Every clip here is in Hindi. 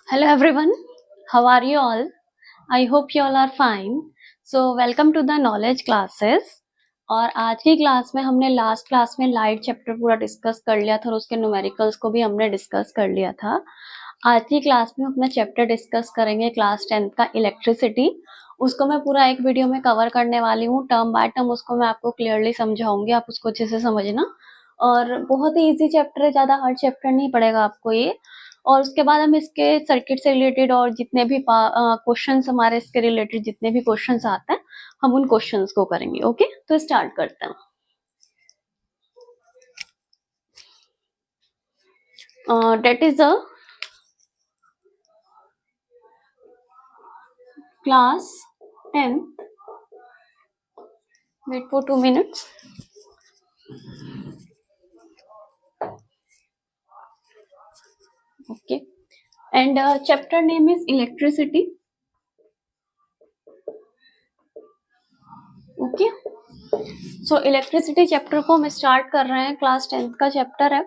Hello everyone, how are you all? I hope you all are fine. So welcome to the knowledge classes. और आज की क्लास में हमने लास्ट क्लास में लाइट चैप्टर पूरा डिस्कस कर लिया था और उसके न्यूमेरिकल्स को भी हमने डिस्कस कर लिया था। आज की क्लास में अपना चैप्टर डिस्कस करेंगे क्लास 10th का इलेक्ट्रिसिटी। उसको मैं पूरा एक वीडियो में कवर करने वाली हूँ, टर्म बाय टर्म उसको मैं आपको क्लियरली समझाऊंगी, आप उसको अच्छे से समझना। और बहुत ही इजी चैप्टर है, ज्यादा हार्ड चैप्टर नहीं पड़ेगा आपको ये। और उसके बाद हम इसके सर्किट से रिलेटेड और जितने भी क्वेश्चंस हमारे इसके रिलेटेड जितने भी क्वेश्चंस आते हैं हम उन क्वेश्चंस को करेंगे। ओके, तो स्टार्ट करते हैं। That is a class 10th, wait for 2 minutes. Okay, and chapter name is electricity. Okay, so electricity chapter को हम स्टार्ट कर रहे हैं। क्लास 10th का चैप्टर है।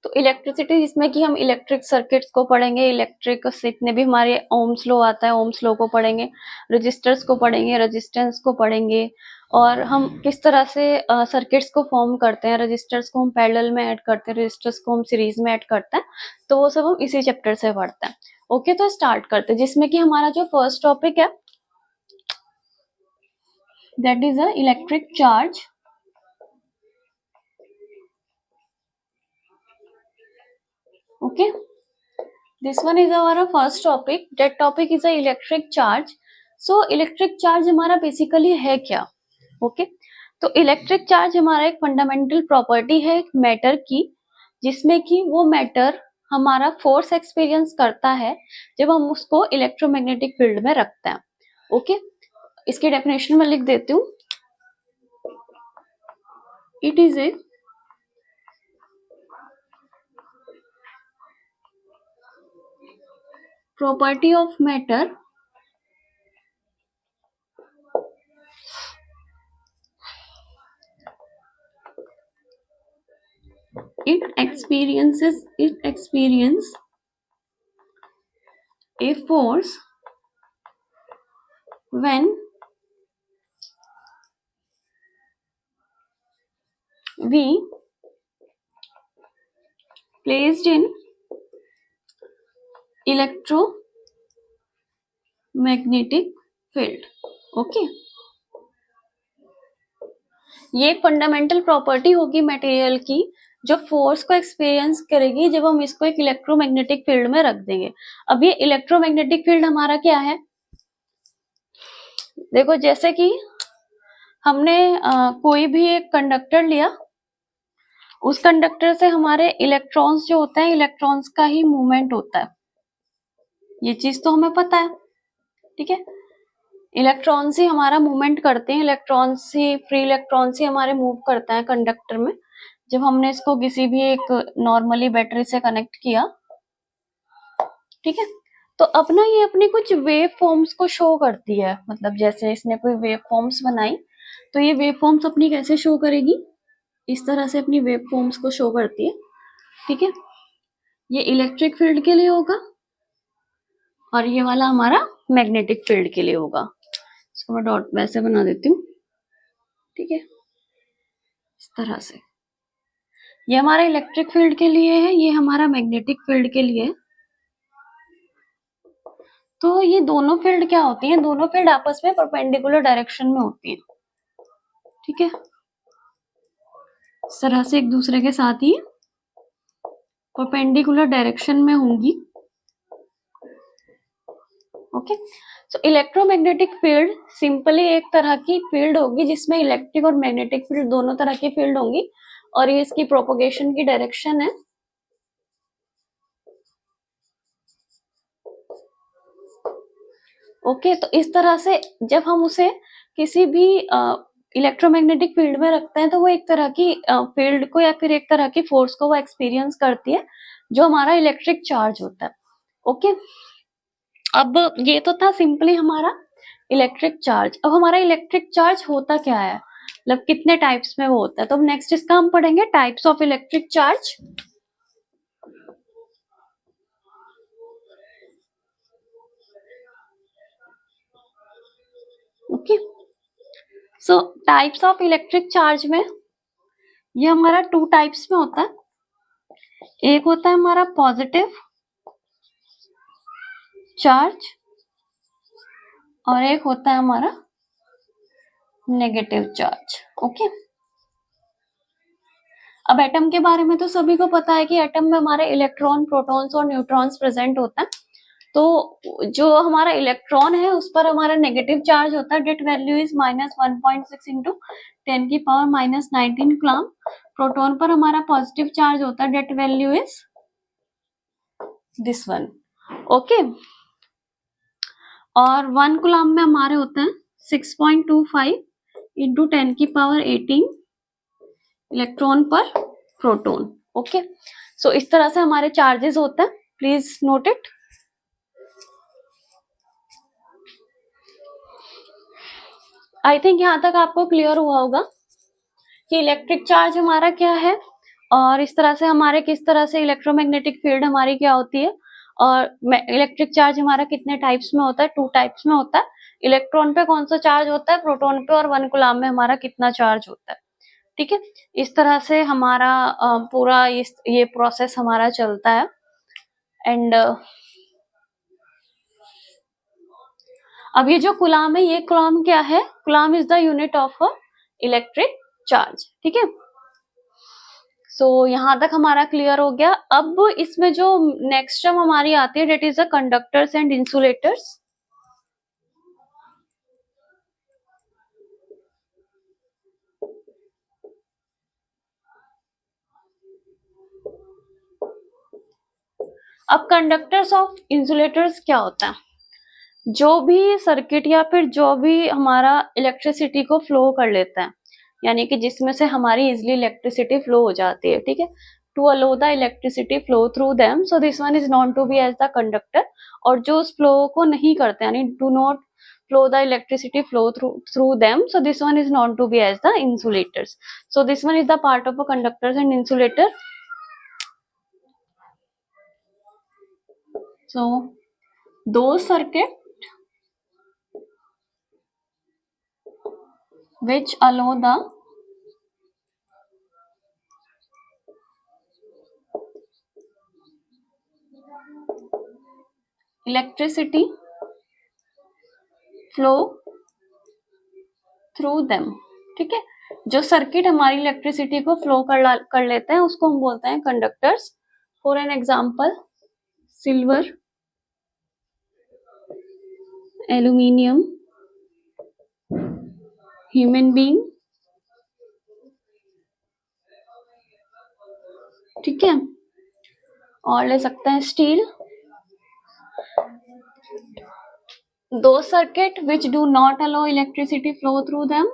तो इलेक्ट्रिसिटी जिसमें कि हम इलेक्ट्रिक सर्किट्स को पढ़ेंगे, इलेक्ट्रिक जितने भी हमारे ओम्स लॉ आता है ओम्स लॉ को पढ़ेंगे, रजिस्टर्स को पढ़ेंगे, रेजिस्टेंस को पढ़ेंगे, और हम किस तरह से सर्किट्स को फॉर्म करते हैं। रजिस्टर्स को हम पैरेलल में ऐड करते हैं, रजिस्टर्स को हम सीरीज में ऐड करते हैं। तो वो सब हम इसी चैप्टर से पढ़ते हैं। ओके, तो स्टार्ट करते हैं, जिसमें कि हमारा जो फर्स्ट टॉपिक है that is a electric charge. Okay, this one is our first topic. That topic is a electric charge. So electric charge हमारा बेसिकली है क्या? ओके, तो इलेक्ट्रिक चार्ज हमारा एक फंडामेंटल प्रॉपर्टी है एक मैटर की, जिसमें कि वो मैटर हमारा फोर्स एक्सपीरियंस करता है जब हम उसको इलेक्ट्रोमैग्नेटिक फील्ड में रखते हैं। ओके, इसकी डेफिनेशन में लिख देती हूँ। It is a property of matter it experience a force when we placed in electromagnetic field. Okay, ये फंडामेंटल प्रॉपर्टी होगी मटेरियल की जो फोर्स को एक्सपीरियंस करेगी जब हम इसको एक इलेक्ट्रोमैग्नेटिक फील्ड में रख देंगे। अब ये इलेक्ट्रोमैग्नेटिक फील्ड हमारा क्या है? देखो, जैसे कि हमने कोई भी एक कंडक्टर लिया, उस कंडक्टर से हमारे इलेक्ट्रॉन्स जो होते हैं, इलेक्ट्रॉन्स का ही मूवमेंट होता है। ये चीज तो हमें पता है, ठीक है। इलेक्ट्रॉन्स ही हमारा मूवमेंट करते हैं, इलेक्ट्रॉन्स ही, फ्री इलेक्ट्रॉन्स ही हमारे मूव करता है कंडक्टर में। जब हमने इसको किसी भी एक नॉर्मली बैटरी से कनेक्ट किया, ठीक है, तो अपना ये अपनी कुछ वेव फॉर्म्स को शो करती है। मतलब जैसे इसने कोई वेव फॉर्म्स बनाई, तो ये वेव फॉर्म्स अपनी कैसे शो करेगी? इस तरह से अपनी वेव फॉर्म्स को शो करती है, ठीक है। ये इलेक्ट्रिक फील्ड के लिए होगा और ये वाला हमारा मैग्नेटिक फील्ड के लिए होगा। इसको मैं डॉट वैसे बना देती हूँ, ठीक है, इस तरह से। ये हमारा इलेक्ट्रिक फील्ड के लिए है, ये हमारा मैग्नेटिक फील्ड के लिए है। तो ये दोनों फील्ड क्या होती हैं? दोनों फील्ड आपस में परपेंडिकुलर डायरेक्शन में होती है, ठीक है, इस तरह से एक दूसरे के साथ ही परपेंडिकुलर डायरेक्शन में होंगी। ओके, तो इलेक्ट्रोमैग्नेटिक फील्ड सिंपली एक तरह की फील्ड होगी जिसमें इलेक्ट्रिक और मैग्नेटिक फील्ड दोनों तरह की फील्ड होंगी, और ये इसकी प्रोपोगेशन की डायरेक्शन है। ओके, तो इस तरह से जब हम उसे किसी भी इलेक्ट्रोमैग्नेटिक फील्ड में रखते हैं तो वो एक तरह की फील्ड को या फिर एक तरह की फोर्स को वो एक्सपीरियंस करती है, जो हमारा इलेक्ट्रिक चार्ज होता है। ओके, अब ये तो था सिंपली हमारा इलेक्ट्रिक चार्ज। अब हमारा इलेक्ट्रिक चार्ज होता क्या है, मतलब कितने टाइप्स में वो होता है। तो नेक्स्ट इसका हम पढ़ेंगे types of electric charge. Okay. So types of electric charge में ये हमारा 2 टाइप्स में होता है। एक होता है हमारा पॉजिटिव चार्ज और एक होता है हमारा नेगेटिव चार्ज। ओके। अब एटम के बारे में तो सभी को पता है कि एटम में हमारे इलेक्ट्रॉन, प्रोटॉन्स और न्यूट्रॉन्स प्रेजेंट होता है। तो जो हमारा इलेक्ट्रॉन है उस पर हमारा नेगेटिव चार्ज होता है, that value is -1.6 into 10⁻⁻19 coulomb. Proton पर हमारा पॉजिटिव चार्ज होता है, that value is this one. Okay. और 1 कूलम में हमारे होते हैं 6.25 इंटू 10⁻18 इलेक्ट्रॉन पर प्रोटॉन। ओके। सो इस तरह से हमारे चार्जेस होते हैं, please note it. I think यहाँ तक आपको क्लियर हुआ होगा कि इलेक्ट्रिक चार्ज हमारा क्या है और इस तरह से हमारे किस तरह से इलेक्ट्रोमैग्नेटिक फील्ड हमारी क्या होती है, और इलेक्ट्रिक चार्ज हमारा कितने टाइप्स में होता है, 2 टाइप्स में होता है। इलेक्ट्रॉन पे कौन सा चार्ज होता है, प्रोटॉन पे, और 1 कूलम में हमारा कितना चार्ज होता है। ठीक है, इस तरह से हमारा पूरा ये प्रोसेस हमारा चलता है। एंड अब ये जो कूलम है, ये कूलम क्या है, coulomb is the unit of electric charge. ठीक है, सो यहां तक हमारा क्लियर हो गया। अब इसमें जो नेक्स्ट टर्म हमारी आती है, that is the conductors and insulators. अब कंडक्टर्स ऑफ इंसुलेटर्स क्या होता है, जो भी सर्किट या फिर जो भी हमारा इलेक्ट्रिसिटी को फ्लो कर लेता है, यानी कि जिसमें से हमारी इजिली इलेक्ट्रिसिटी फ्लो हो जाती है। ठीक है, to allow the electricity flow through them, so this one is known to be as the conductor. और जो उस फ्लो को नहीं करते, यानी do not flow the electricity flow through them, so this one is known to be as the insulators. So this one is the part of a conductors and insulator. So those circuit which allow the electricity flow through them। ठीक है, जो सर्किट हमारी इलेक्ट्रिसिटी को फ्लो कर लेते हैं उसको हम बोलते हैं conductors. For an example, silver, aluminium, human being. ठीक है, और ले सकते हैं steel. Those circuit which do not allow electricity flow through them,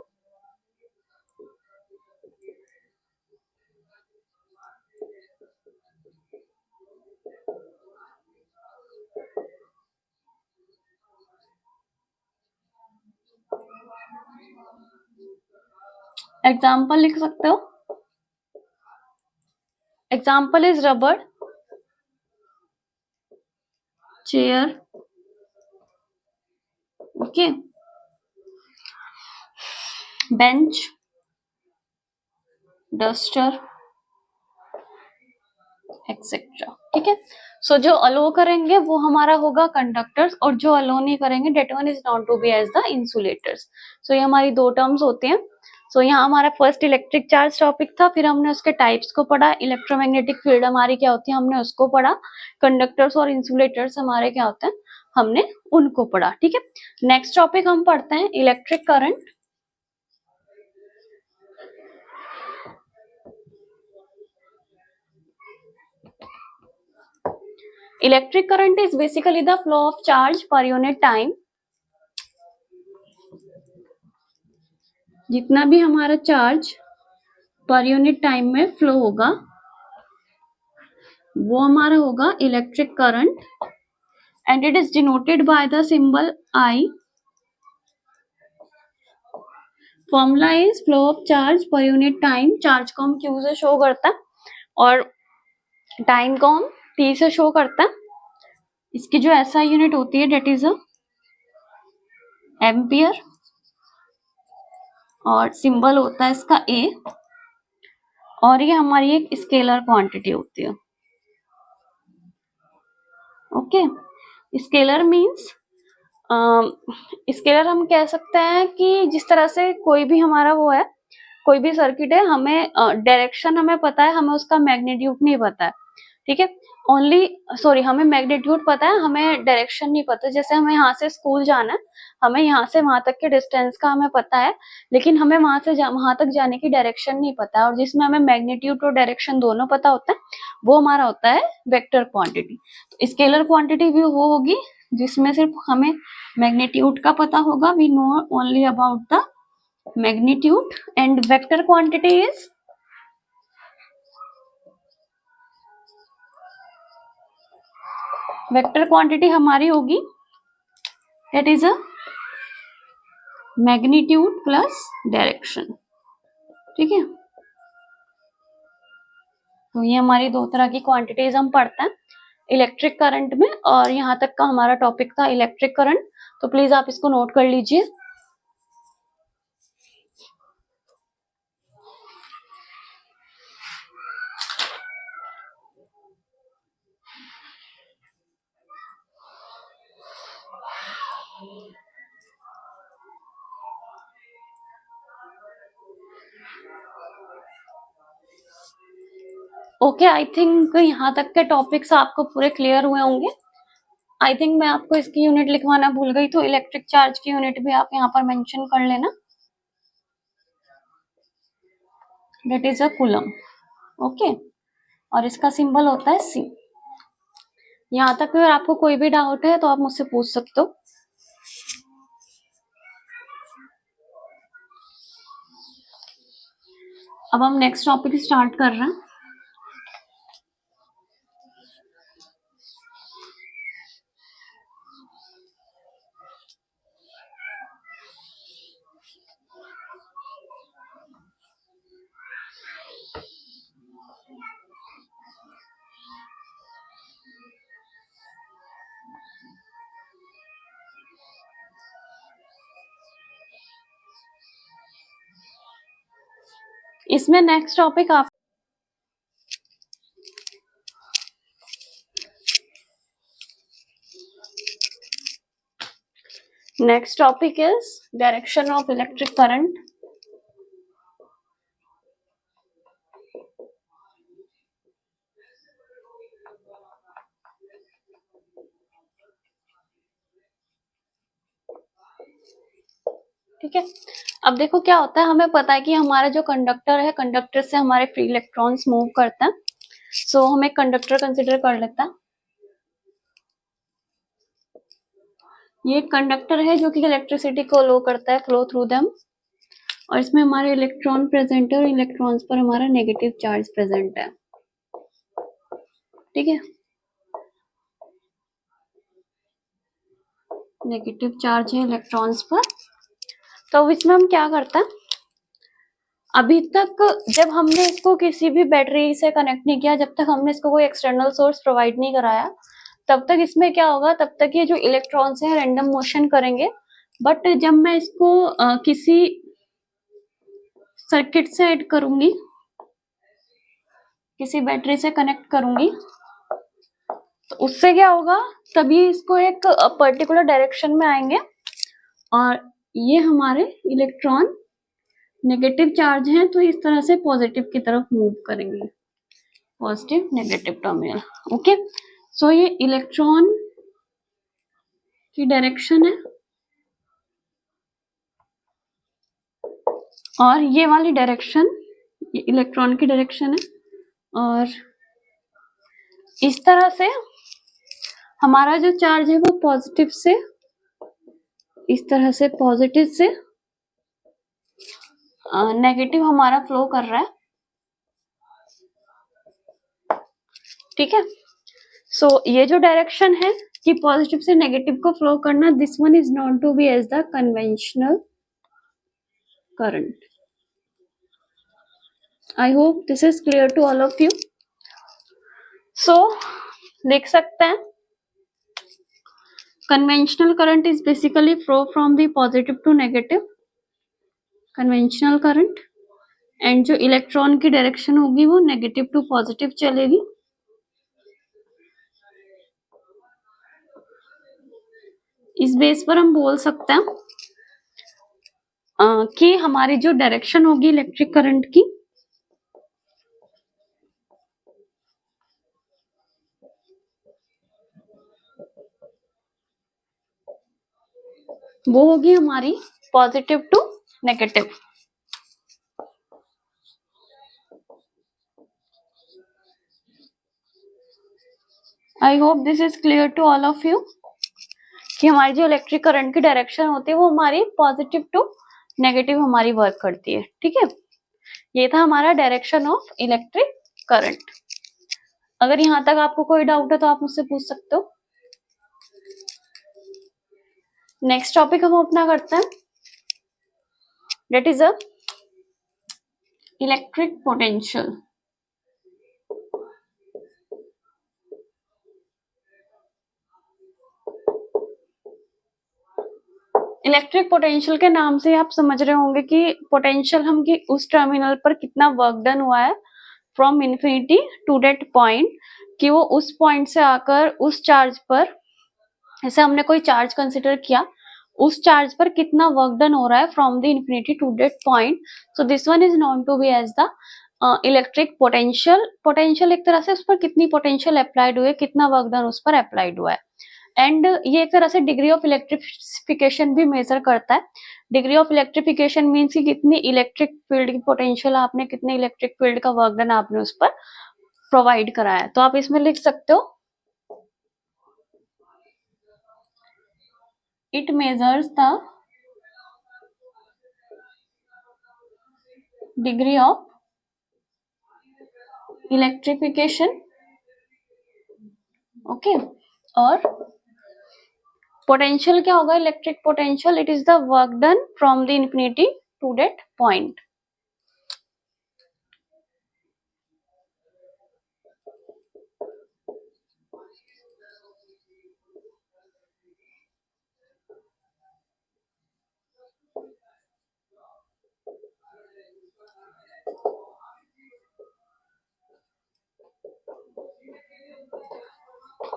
example लिख सकते हो। Example is rubber, chair, okay, bench, duster, etcetera. ठीक है, सो जो अलो करेंगे वो हमारा होगा कंडक्टर्स, और जो अलो नहीं करेंगे that one is not to be as the insulators. So ये हमारी 2 टर्म्स होते हैं। सो यहाँ हमारा फर्स्ट इलेक्ट्रिक चार्ज टॉपिक था, फिर हमने उसके टाइप्स को पढ़ा, इलेक्ट्रोमैग्नेटिक फील्ड हमारी क्या होती है हमने उसको पढ़ा, कंडक्टर्स और इंसुलेटर्स हमारे क्या होते हैं हमने उनको पढ़ा। ठीक है, नेक्स्ट टॉपिक हम पढ़ते हैं electric current. Electric current is basically the flow of charge per unit time. जितना भी हमारा चार्ज पर यूनिट टाइम में फ्लो होगा वो हमारा होगा electric current, and it is denoted by the symbol I। Formula is flow of charge per unit time. Charge को हम Q से शो करता है और टाइम को हम T से शो करता है। इसकी जो SI यूनिट होती है डेट इज एम्पियर। और सिंबल होता है इसका ए, और ये हमारी एक स्केलर क्वांटिटी होती है। ओके, स्केलर मीन्स स्केलर हम कह सकते हैं कि जिस तरह से कोई भी हमारा वो है, कोई भी सर्किट है, हमें डायरेक्शन हमें पता है, हमें उसका मैग्नीट्यूड नहीं पता है, ठीक है, हमें मैग्नीट्यूड पता है, हमें डायरेक्शन नहीं पता। जैसे हमें यहाँ से स्कूल जाना है, हमें यहाँ से वहां तक के डिस्टेंस का हमें पता है, लेकिन हमें वहां तक जाने की डायरेक्शन नहीं पता, और जिसमें हमें मैग्नीट्यूड और डायरेक्शन दोनों पता होता है, वो हमारा होता है वेक्टर क्वांटिटी। तो स्केलर क्वांटिटी भी वो होगी जिसमें सिर्फ हमें मैग्नीट्यूड का पता होगा, we know only about the magnitude, and vector quantity is vector quantity हमारी होगी that is a magnitude plus direction, ठीक है। तो ये हमारी दो तरह की क्वांटिटीज हम पढ़ते हैं इलेक्ट्रिक करंट में, और यहाँ तक का हमारा टॉपिक था इलेक्ट्रिक करंट, तो प्लीज आप इसको नोट कर लीजिए। ओके, आई थिंक यहाँ तक के टॉपिक्स आपको पूरे क्लियर हुए होंगे। आई थिंक मैं आपको इसकी यूनिट लिखवाना भूल गई, तो इलेक्ट्रिक चार्ज की यूनिट भी आप यहाँ पर मेंशन कर लेना, that is a coulomb. Okay, और इसका सिंबल होता है सी। यहाँ तक अगर आपको कोई भी डाउट है तो आप मुझसे पूछ सकते हो। अब हम नेक्स्ट टॉपिक स्टार्ट कर रहे हैं। इसमें नेक्स्ट टॉपिक आप next topic is direction of electric current. ठीक है, अब देखो क्या होता है, हमें पता है कि हमारा जो कंडक्टर है, कंडक्टर से हमारे फ्री इलेक्ट्रॉन्स मूव करते हैं। सो हम एक कंडक्टर कंसिडर कर लेते हैं। ये एक कंडक्टर है जो कि इलेक्ट्रिसिटी को लो करता है, फ्लो थ्रू देम, और इसमें हमारे इलेक्ट्रॉन प्रेजेंट है और इलेक्ट्रॉन्स पर हमारा नेगेटिव चार्ज प्रेजेंट है, ठीक है, नेगेटिव चार्ज है इलेक्ट्रॉन्स पर। तो इसमें हम क्या करते हैं, अभी तक जब हमने इसको किसी भी बैटरी से कनेक्ट नहीं किया, जब तक हमने इसको कोई एक्सटर्नल सोर्स प्रोवाइड नहीं कराया, तब तक इसमें क्या होगा, तब तक ये जो इलेक्ट्रॉन्स हैं रैंडम मोशन करेंगे। बट जब मैं इसको किसी सर्किट से ऐड करूंगी, किसी बैटरी से कनेक्ट करूंगी, तो उससे क्या होगा, तभी इसको एक पर्टिकुलर डायरेक्शन में आएंगे, और ये हमारे इलेक्ट्रॉन नेगेटिव चार्ज हैं तो इस तरह से पॉजिटिव की तरफ मूव करेंगे, पॉजिटिव नेगेटिव टर्मिनल। ओके, सो ये इलेक्ट्रॉन की डायरेक्शन है, और ये वाली डायरेक्शन ये इलेक्ट्रॉन की डायरेक्शन है, और इस तरह से हमारा जो चार्ज है वो पॉजिटिव से, इस तरह से पॉजिटिव से नेगेटिव हमारा फ्लो कर रहा है, ठीक है। सो ये जो डायरेक्शन है कि पॉजिटिव से नेगेटिव को फ्लो करना, this one is known to be as the conventional current. I hope this is clear to all of you. So लिख सकते हैं, conventional current is basically flow from the positive to negative. Conventional current, and जो इलेक्ट्रॉन की डायरेक्शन होगी वो नेगेटिव टू पॉजिटिव चलेगी। इस बेस पर हम बोल सकते हैं कि हमारी जो डायरेक्शन होगी इलेक्ट्रिक करंट की वो होगी हमारी positive to negative. I hope this is clear to all of you कि हमारी जो इलेक्ट्रिक करंट की डायरेक्शन होती है वो हमारी पॉजिटिव टू नेगेटिव हमारी वर्क करती है। ठीक है, ये था हमारा डायरेक्शन ऑफ इलेक्ट्रिक करंट। अगर यहां तक आपको कोई डाउट है तो आप मुझसे पूछ सकते हो। नेक्स्ट टॉपिक हम अपना करते हैं, that is a electric potential. Electric potential के नाम से आप समझ रहे होंगे कि पोटेंशियल हम कि उस टर्मिनल पर कितना वर्क डन हुआ है from infinity to that point, कि वो उस पॉइंट से आकर उस चार्ज पर, जैसे हमने कोई चार्ज कंसिडर किया, उस चार्ज पर कितना वर्क डन हो रहा है from the infinity to that point. So this one is known to be as the electric potential. Potential एक तरह से उस पर कितनी पोटेंशियल अप्लाइड हुई है, कितना वर्क डन उस पर अप्लाइड हुआ है। एंड ये एक तरह से डिग्री ऑफ इलेक्ट्रिफिकेशन भी मेजर करता है। डिग्री ऑफ इलेक्ट्रिफिकेशन मीन्स कि कितनी इलेक्ट्रिक फील्ड की पोटेंशियल आपने, कितने इलेक्ट्रिक फील्ड का वर्क डन आपने उस पर प्रोवाइड कराया है। तो आप इसमें लिख सकते हो, it measures the degree of electrification. Okay, और पोटेंशियल क्या होगा, electric potential, it is the work done from the infinity to that point.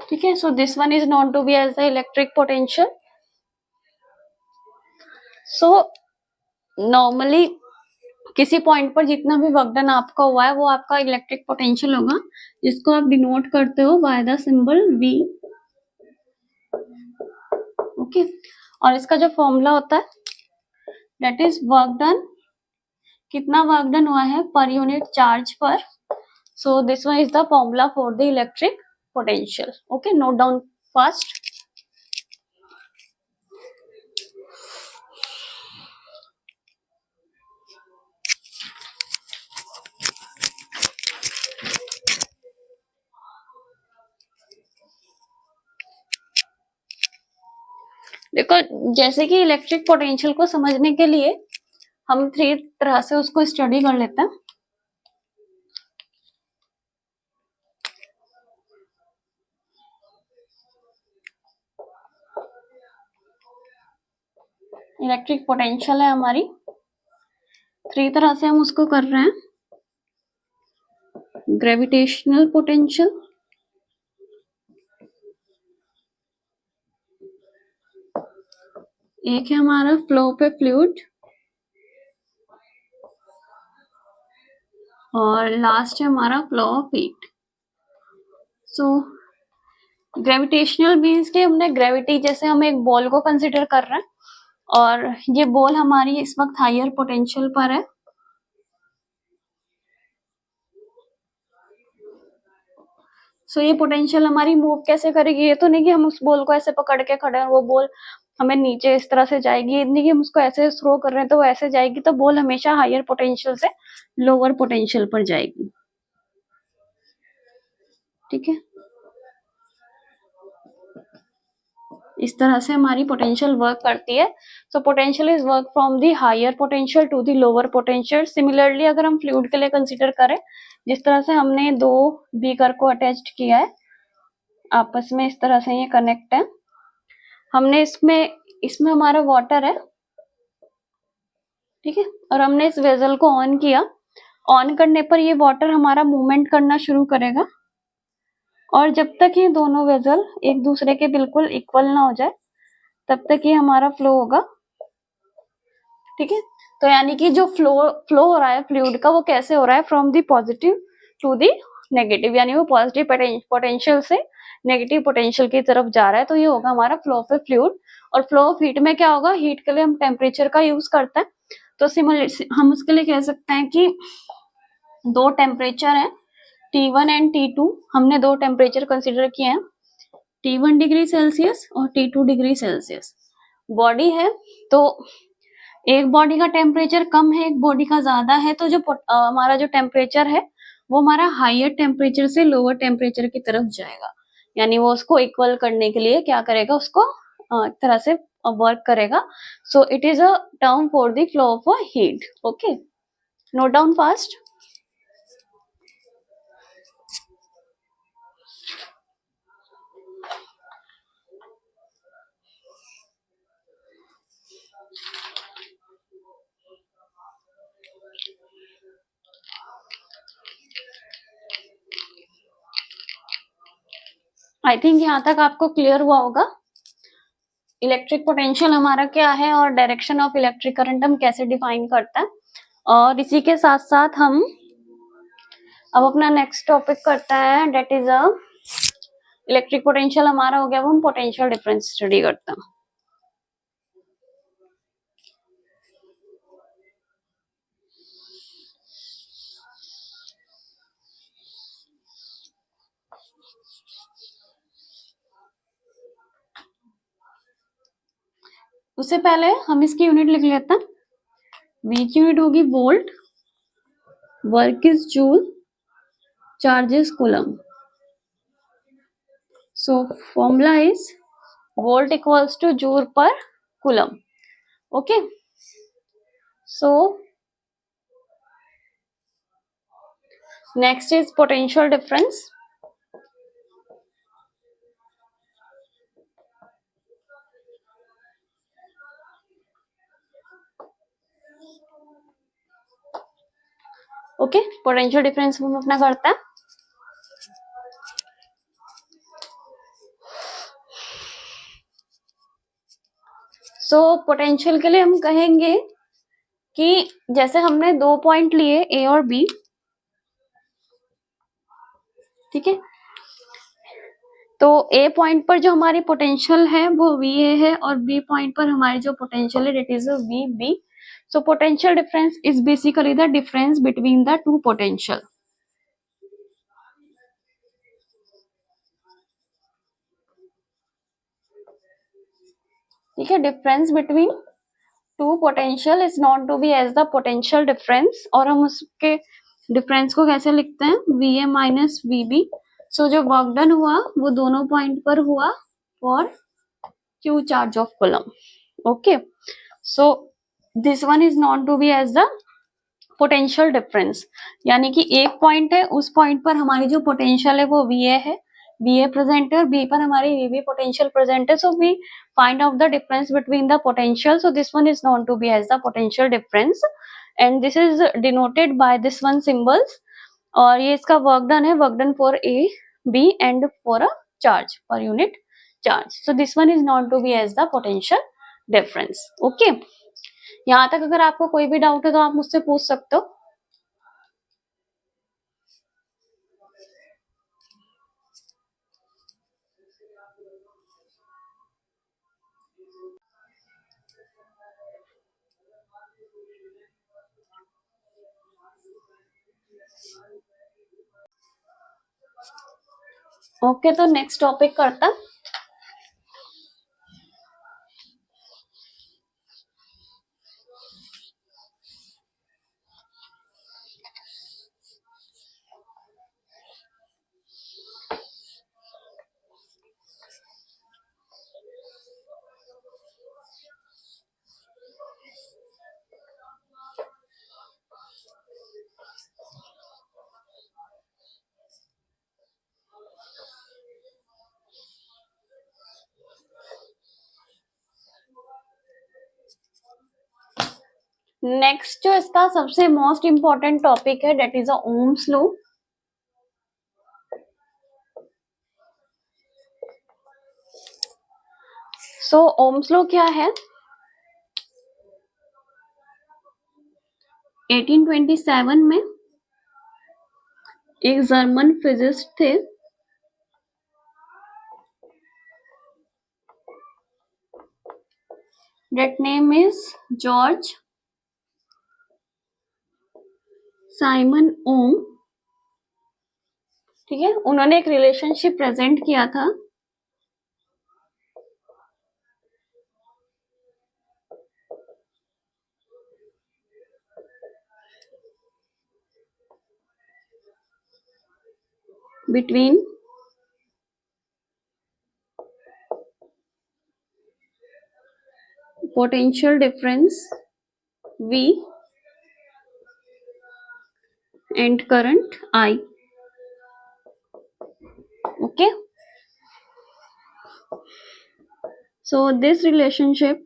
ठीक है, so this one is known to be as the electric potential. So normally किसी पॉइंट पर जितना भी वर्क डन आपका हुआ है वो आपका इलेक्ट्रिक पोटेंशियल होगा, जिसको आप डिनोट करते हो by the symbol V। Okay, और इसका जो फॉर्मूला होता है दैट इज वर्क डन, कितना वर्क डन हुआ है पर यूनिट चार्ज पर। सो this one is the formula for the electric potential. Okay, note down fast. देखो, जैसे कि इलेक्ट्रिक पोटेंशियल को समझने के लिए हम 3 तरह से उसको स्टडी कर लेते हैं। इलेक्ट्रिक पोटेंशियल है हमारी, 3 तरह से हम उसको कर रहे हैं। ग्रेविटेशनल पोटेंशियल, एक है हमारा फ्लो पे फ्लूइड, और लास्ट है हमारा flow of heat. So gravitational means कि हमने ग्रेविटी, जैसे हम एक बॉल को कंसिडर कर रहे हैं और ये बॉल हमारी इस वक्त हायर पोटेंशियल पर है। सो ये पोटेंशियल हमारी मूव कैसे करेगी, ये तो नहीं कि हम उस बॉल को ऐसे पकड़ के खड़े हैं, वो बॉल हमें नीचे इस तरह से जाएगी, ये नहीं कि हम उसको ऐसे थ्रो कर रहे हैं तो वो ऐसे जाएगी। तो बॉल हमेशा हायर पोटेंशियल से लोअर पोटेंशियल पर जाएगी। ठीक है, इस तरह से हमारी पोटेंशियल वर्क करती है। So potential is work from the higher potential to the lower potential. Similarly अगर हम फ्लूइड के लिए कंसीडर करें, जिस तरह से हमने 2 बीकर को अटैच्ड किया है आपस में, इस तरह से ये कनेक्ट है, हमने इसमें हमारा वाटर है ठीक है, और हमने इस वेसल को ऑन किया। ऑन करने पर ये वाटर हमारा मूवमेंट करना शुरू करेगा, और जब तक ये दोनों वेसल एक दूसरे के बिल्कुल इक्वल ना हो जाए तब तक ये हमारा फ्लो होगा। ठीक है, तो यानी कि जो फ्लो हो रहा है फ्लूइड का, वो कैसे हो रहा है, from the positive to the negative, यानी वो पॉजिटिव पोटेंशियल से नेगेटिव पोटेंशियल की तरफ जा रहा है। तो ये होगा हमारा फ्लो ऑफ ए फ्लूइड। और फ्लो ऑफ हीट में क्या होगा, हीट के लिए हम टेम्परेचर का यूज करते हैं, तो सिमिलर हम उसके लिए कह सकते हैं कि दो टेम्परेचर है T1 एंड T2। हमने दो टेम्परेचर कंसिडर किए हैं, T1 डिग्री सेल्सियस और T2 डिग्री सेल्सियस। बॉडी है तो एक बॉडी का टेम्परेचर कम है, एक बॉडी का ज्यादा है, तो जो हमारा जो टेम्परेचर है वो हमारा हायर टेम्परेचर से लोअर टेम्परेचर की तरफ जाएगा, यानी वो उसको इक्वल करने के लिए क्या करेगा, उसको एक तरह से वर्क करेगा। So it is a term for the flow of a heat. Okay, note down fast. I think यहाँ तक आपको क्लियर हुआ होगा इलेक्ट्रिक पोटेंशियल हमारा क्या है और डायरेक्शन ऑफ इलेक्ट्रिक करंट हम कैसे डिफाइन करते हैं। और इसी के साथ साथ हम अब अपना नेक्स्ट टॉपिक करते हैं, that is a electric potential हमारा हो गया, वो हम पोटेंशियल डिफरेंस स्टडी करते हैं। उससे पहले हम इसकी यूनिट लिख लेते हैं। V की यूनिट होगी volt, work is joule, charge is coulomb. So formula is volt equals two joule पर coulomb. Okay, so next is potential difference. Okay, potential difference हम अपना करते हैं। सो पोटेंशियल के लिए हम कहेंगे कि जैसे हमने दो पॉइंट लिए A और B, ठीक है, तो A पॉइंट पर जो हमारी पोटेंशियल है वो VA है, और B पॉइंट पर हमारी जो पोटेंशियल है it is VB। So potential difference is basically the difference between the two potential. ठीक है, difference between two potential is not to be as the potential difference, और हम उसके डिफरेंस को कैसे लिखते हैं, VA माइनस VB। सो जो वर्क डन हुआ वो दोनों पॉइंट पर हुआ for Q charge of coulomb. Okay, so this one is not to be as the potential difference, यानी कि एक पॉइंट है, उस पॉइंट पर हमारी जो पोटेंशियल है वो VA है, VA प्रेजेंट है, और B पर हमारी VB पोटेंशियल प्रेजेंट है। So we find out the difference between the potential. So this one is not to be as the potential difference, and this is denoted by this one symbols. और ये इसका वर्क डन है, work done for A, B and for a charge per unit charge. So this one is not to be as the potential difference. Okay, यहाँ तक अगर आपको कोई भी डाउट है तो आप मुझसे पूछ सकते हो। ओके, तो नेक्स्ट टॉपिक करता है। नेक्स्ट जो इसका सबसे मोस्ट इंपॉर्टेंट टॉपिक है that is Ohm's law. So Ohm's law क्या है? 1827 में एक जर्मन फिजिस्ट थे that name is George Simon Ohm. ठीक है, उन्होंने एक रिलेशनशिप प्रेजेंट किया था between potential difference V and current I. Okay, so this relationship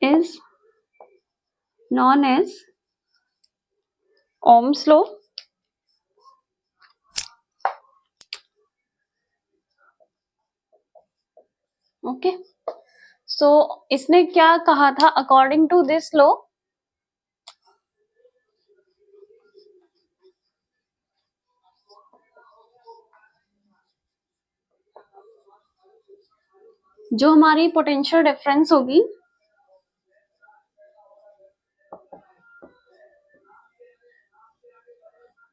is known as Ohm's law. Okay, so इसने क्या कहा था? अकॉर्डिंग टू दिस लॉ जो हमारी पोटेंशियल डिफरेंस होगी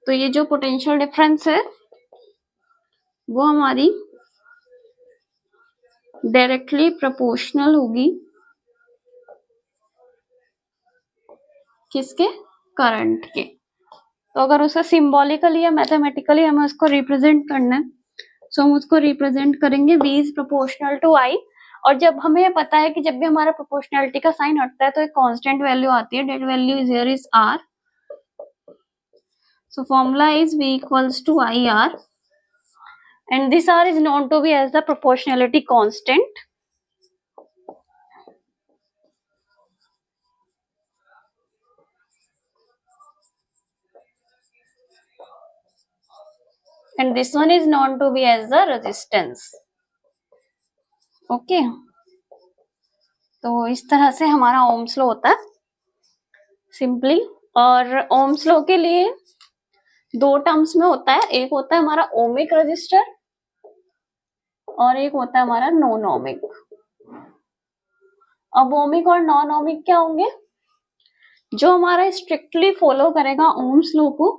तो ये जो पोटेंशियल डिफरेंस है वो हमारी डायरेक्टली प्रोपोर्शनल होगी किसके? करंट के। तो अगर उसे सिंबॉलिकली या मैथमेटिकली हमें उसको रिप्रेजेंट करना है तो हम उसको रिप्रेजेंट करेंगे V is proportional to I। और जब हमें पता है कि जब भी हमारा प्रोपोर्शनलिटी का साइन हटता है तो एक कांस्टेंट वैल्यू आती है, that value is here is R। So formula is V equals to IR and this R is known to be as the proportionality constant. And this one is known to be as the resistance. Okay, तो इस तरह से हमारा ओम्स लॉ होता है सिंपली। और ओम्स लॉ के लिए दो टर्म्स में होता है, एक होता है हमारा ओमिक रजिस्टर और एक होता है हमारा नॉन ओमिक। अब ओमिक और नॉन ओमिक क्या होंगे? जो हमारा स्ट्रिक्टली फॉलो करेगा ओम्स लॉ को,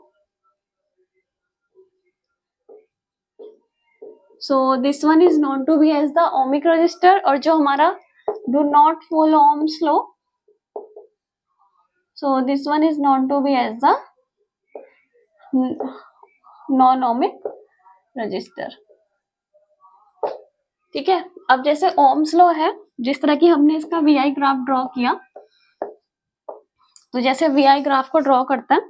so this one is known to be as the ohmic resistor। और जो हमारा do not follow ohms law, so this one is known to be as the non ohmic resistor। ठीक है, अब जैसे ओम्स लॉ है, जिस तरह की हमने इसका VI ग्राफ ड्रॉ किया, तो जैसे VI ग्राफ को ड्रॉ करता है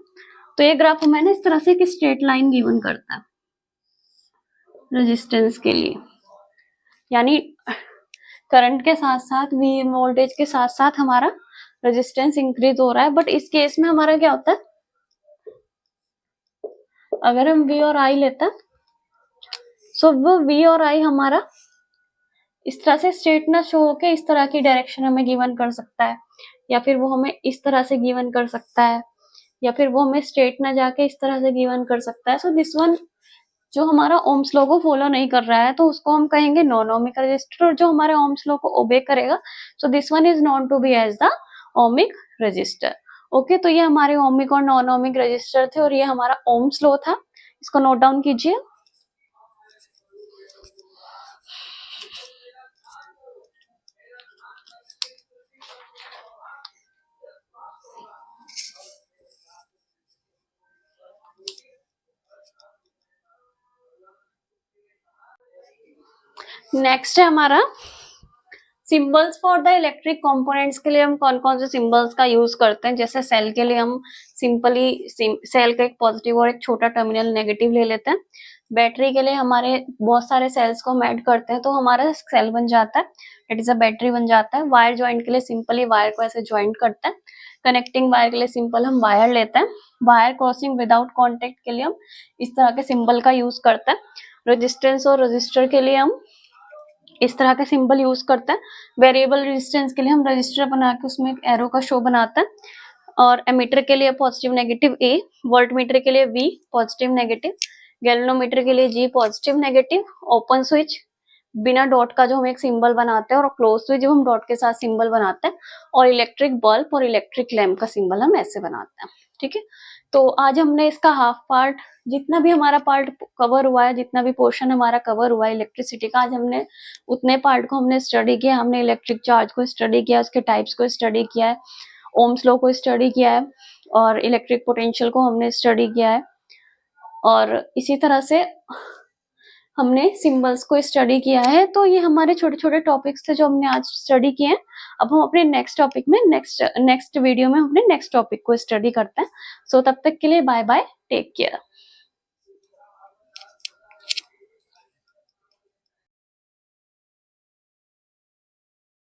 तो ये ग्राफ हमें ना इस तरह से एक स्ट्रेट लाइन गिवन करता है रेजिस्टेंस के लिए, यानी करंट के साथ साथ वोल्टेज के साथ साथ हमारा रेजिस्टेंस इंक्रीज हो रहा है। बट इस केस में हमारा क्या होता है, अगर हम V और I लेते हैं सो वो V और I हमारा इस तरह से स्ट्रेट ना शो होके इस तरह की डायरेक्शन हमें गिवन कर सकता है, या फिर वो हमें इस तरह से गिवन कर सकता है, या फिर वो हमें स्ट्रेट ना जाके इस तरह से गिवन कर सकता है। सो दिस वन जो हमारा ओम्स लॉ को फॉलो नहीं कर रहा है तो उसको हम कहेंगे नॉन ओमिक रजिस्टर। और जो हमारे ओम्स लॉ को ओबे करेगा so this one is known to be as the ohmic resistor. Okay, तो ये हमारे ओमिक और नॉन ओमिक रजिस्टर थे और ये हमारा ओम्स लॉ था। इसको नोट डाउन कीजिए। नेक्स्ट है हमारा symbols for the electric components के लिए हम कौन कौन से सिंबल्स का यूज करते हैं। जैसे सेल के लिए हम सिंपली सेल का एक पॉजिटिव और एक छोटा टर्मिनल नेगेटिव ले लेते हैं। बैटरी के लिए हमारे बहुत सारे सेल्स को हम ऐड करते हैं तो हमारा सेल बन जाता है, इट इज अ बैटरी बन जाता है। वायर ज्वाइंट के लिए सिंपली वायर को ऐसे ज्वाइंट करते हैं। कनेक्टिंग वायर के लिए सिंपल हम वायर लेते हैं। वायर क्रॉसिंग विदाउट कॉन्टेक्ट के लिए हम इस तरह के सिंबल का यूज करते हैं। रेजिस्टेंस और रजिस्टर के लिए हम इस तरह के सिंबल यूज करते हैं। वेरिएबल रेजिस्टेंस के लिए हम रजिस्टर बना के उसमें एक एरो का शो बनाते हैं। और एमीटर के लिए पॉजिटिव नेगेटिव ए, वोल्टमीटर के लिए वी पॉजिटिव नेगेटिव, गैल्वेनोमीटर के लिए जी पॉजिटिव नेगेटिव, ओपन स्विच बिना डॉट का जो हम एक सिंबल बनाते हैं और क्लोज स्विच जो हम डॉट के साथ सिंबल बनाते हैं, और इलेक्ट्रिक बल्ब और इलेक्ट्रिक लैम्प का सिंबल हम ऐसे बनाते हैं। ठीक है, तो आज हमने इसका हाफ पार्ट, जितना भी हमारा पार्ट कवर हुआ है, जितना भी पोर्शन हमारा कवर हुआ है इलेक्ट्रिसिटी का, आज हमने उतने पार्ट को हमने स्टडी किया। हमने इलेक्ट्रिक चार्ज को स्टडी किया, उसके टाइप्स को स्टडी किया है, ओम्स लॉ को स्टडी किया है, और इलेक्ट्रिक पोटेंशियल को हमने स्टडी किया है। और इसी तरह से हमने सिंबल्स को स्टडी किया है। तो ये हमारे छोटे छोटे टॉपिक्स थे जो हमने आज स्टडी किए हैं। अब हम अपने नेक्स्ट टॉपिक में नेक्स्ट वीडियो में अपने नेक्स्ट टॉपिक को स्टडी करते हैं। सो तब तक के लिए बाय बाय, टेक केयर।